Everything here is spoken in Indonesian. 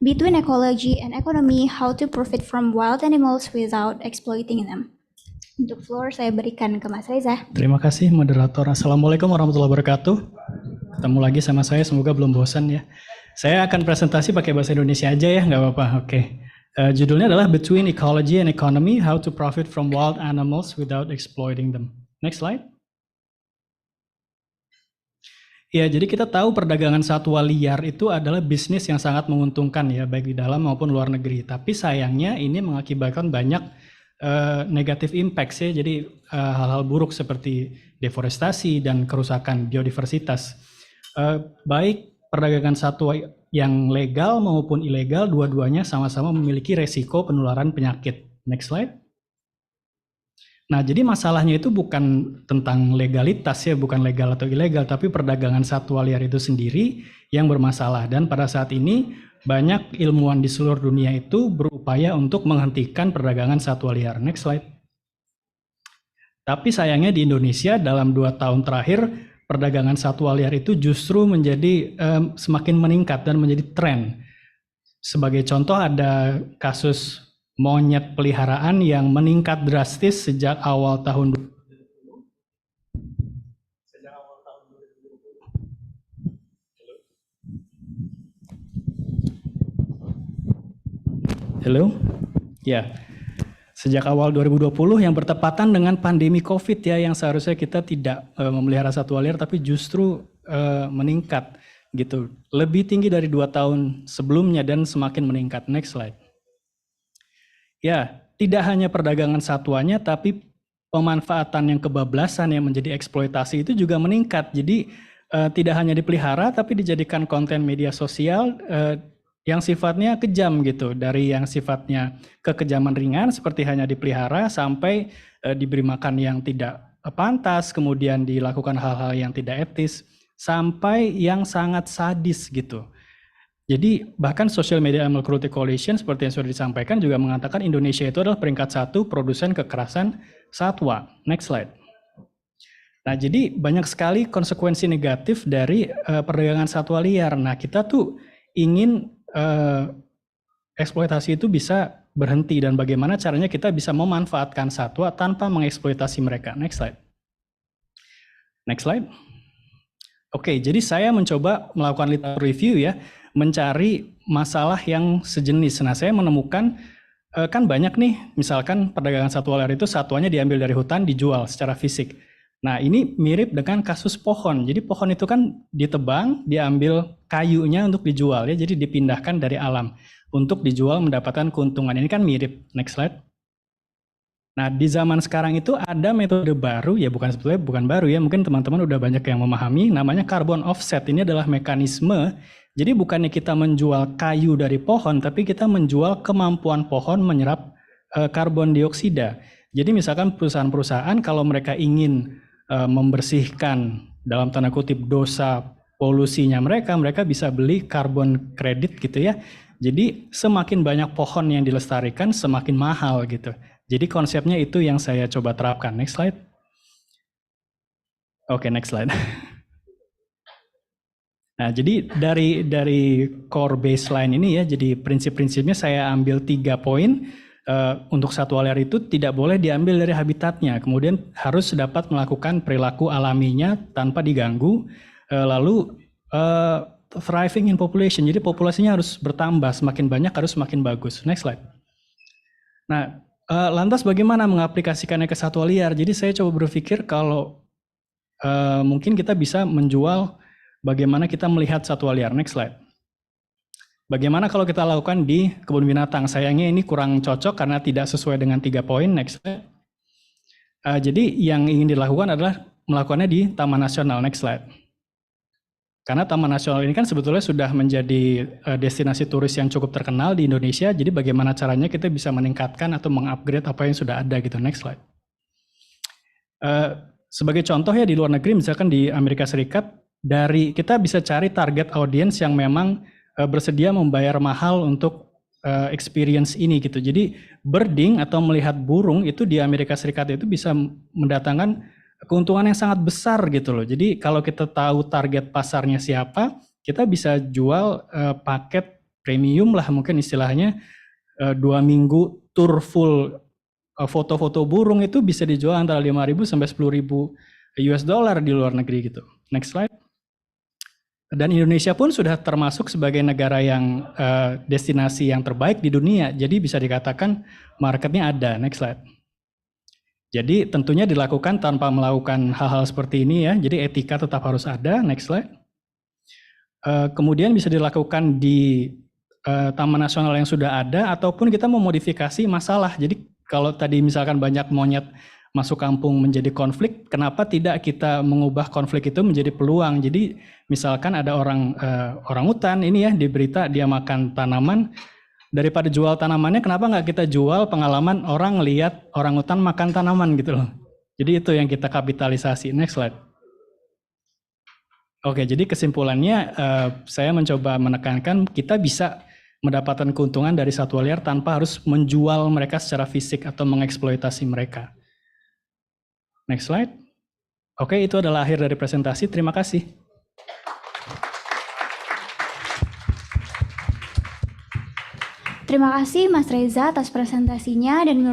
between ecology and economy, how to profit from wild animals without exploiting them. Untuk floor saya berikan ke Mas Reza. Terima kasih moderator. Assalamualaikum warahmatullahi wabarakatuh. Ketemu lagi sama saya, semoga belum bosan ya. Saya akan presentasi pakai bahasa Indonesia aja ya, nggak apa-apa. Oke. Judulnya adalah Between Ecology and Economy, How to Profit from Wild Animals Without Exploiting Them. Next slide. Ya, jadi kita tahu perdagangan satwa liar itu adalah bisnis yang sangat menguntungkan ya, baik di dalam maupun luar negeri. Tapi sayangnya ini mengakibatkan banyak negative impacts ya, jadi hal-hal buruk seperti deforestasi dan kerusakan biodiversitas. Baik perdagangan satwa yang legal maupun ilegal, dua-duanya sama-sama memiliki resiko penularan penyakit. Next slide. Nah, jadi masalahnya itu bukan tentang legalitas ya, bukan legal atau ilegal, tapi perdagangan satwa liar itu sendiri yang bermasalah. Dan pada saat ini banyak ilmuwan di seluruh dunia itu berupaya untuk menghentikan perdagangan satwa liar. Next slide. Tapi sayangnya di Indonesia dalam 2 tahun terakhir perdagangan satwa liar itu justru menjadi semakin meningkat dan menjadi tren. Sebagai contoh ada kasus monyet peliharaan yang meningkat drastis sejak awal tahun 2020. Halo? Ya. Sejak awal 2020 yang bertepatan dengan pandemi Covid ya, yang seharusnya kita tidak memelihara satwa liar tapi justru meningkat gitu. Lebih tinggi dari 2 tahun sebelumnya dan semakin meningkat. Next slide. Ya, tidak hanya perdagangan satwanya tapi pemanfaatan yang kebablasan yang menjadi eksploitasi itu juga meningkat. Jadi tidak hanya dipelihara tapi dijadikan konten media sosial yang sifatnya kejam gitu, dari yang sifatnya kekejaman ringan seperti hanya dipelihara sampai diberi makan yang tidak pantas, kemudian dilakukan hal-hal yang tidak etis, sampai yang sangat sadis gitu. Jadi bahkan Social Media Animal Cruelty Coalition seperti yang sudah disampaikan juga mengatakan Indonesia itu adalah peringkat 1 produsen kekerasan satwa. Next slide. Nah, jadi banyak sekali konsekuensi negatif dari perdagangan satwa liar. Nah, kita tuh ingin eksploitasi itu bisa berhenti dan bagaimana caranya kita bisa memanfaatkan satwa tanpa mengeksploitasi mereka. Next slide. Next slide. Oke, jadi saya mencoba melakukan literatur review ya, mencari masalah yang sejenis. Nah, saya menemukan kan banyak nih, misalkan perdagangan satwa liar itu satwanya diambil dari hutan, dijual secara fisik. Nah, ini mirip dengan kasus pohon. Jadi pohon itu kan ditebang, diambil kayunya untuk dijual ya. Jadi dipindahkan dari alam untuk dijual mendapatkan keuntungan. Ini kan mirip. Next slide. Nah, di zaman sekarang itu ada metode baru ya, sebetulnya bukan baru ya. Mungkin teman-teman udah banyak yang memahami, namanya carbon offset. Ini adalah mekanisme. Jadi bukannya kita menjual kayu dari pohon, tapi kita menjual kemampuan pohon menyerap karbon dioksida. Jadi misalkan perusahaan-perusahaan kalau mereka ingin membersihkan dalam tanda kutip dosa polusinya mereka bisa beli karbon kredit gitu ya. Jadi semakin banyak pohon yang dilestarikan semakin mahal gitu. Jadi konsepnya itu yang saya coba terapkan. Next slide. Oke, next slide. Nah, jadi dari core baseline ini ya, jadi prinsip-prinsipnya saya ambil 3 poin. Untuk satwa liar itu tidak boleh diambil dari habitatnya, kemudian harus dapat melakukan perilaku alaminya tanpa diganggu, lalu thriving in population, jadi populasinya harus bertambah, semakin banyak harus semakin bagus. Next slide. Nah, lantas bagaimana mengaplikasikannya ke satwa liar? Jadi saya coba berpikir kalau mungkin kita bisa menjual bagaimana kita melihat satwa liar. Next slide. Bagaimana kalau kita lakukan di kebun binatang? Sayangnya ini kurang cocok karena tidak sesuai dengan 3 poin. Next slide. Jadi yang ingin dilakukan adalah melakukannya di Taman Nasional. Next slide. Karena Taman Nasional ini kan sebetulnya sudah menjadi destinasi turis yang cukup terkenal di Indonesia. Jadi bagaimana caranya kita bisa meningkatkan atau mengupgrade apa yang sudah ada gitu. Next slide. Sebagai contoh ya di luar negeri, misalkan di Amerika Serikat, kita bisa cari target audience yang memang bersedia membayar mahal untuk experience ini gitu. Jadi birding atau melihat burung itu di Amerika Serikat itu bisa mendatangkan keuntungan yang sangat besar gitu loh. Jadi kalau kita tahu target pasarnya siapa, kita bisa jual paket premium lah mungkin istilahnya, 2 minggu tour full foto-foto burung itu bisa dijual antara 5.000 sampai 10.000 US dollar di luar negeri gitu. Next slide. Dan Indonesia pun sudah termasuk sebagai negara yang destinasi yang terbaik di dunia. Jadi bisa dikatakan marketnya ada. Next slide. Jadi tentunya dilakukan tanpa melakukan hal-hal seperti ini ya. Jadi etika tetap harus ada. Next slide. Kemudian bisa dilakukan di taman nasional yang sudah ada ataupun kita memodifikasi masalah. Jadi kalau tadi misalkan banyak monyet masuk kampung menjadi konflik, kenapa tidak kita mengubah konflik itu menjadi peluang? Jadi misalkan ada orang hutan ini ya di berita dia makan tanaman, daripada jual tanamannya kenapa nggak kita jual pengalaman orang lihat orang hutan makan tanaman gitu loh. Jadi itu yang kita kapitalisasi. Next slide. Oke, jadi kesimpulannya saya mencoba menekankan kita bisa mendapatkan keuntungan dari satwa liar tanpa harus menjual mereka secara fisik atau mengeksploitasi mereka. Next slide. Oke, itu adalah akhir dari presentasi. Terima kasih. Terima kasih Mas Reza atas presentasinya dan menurut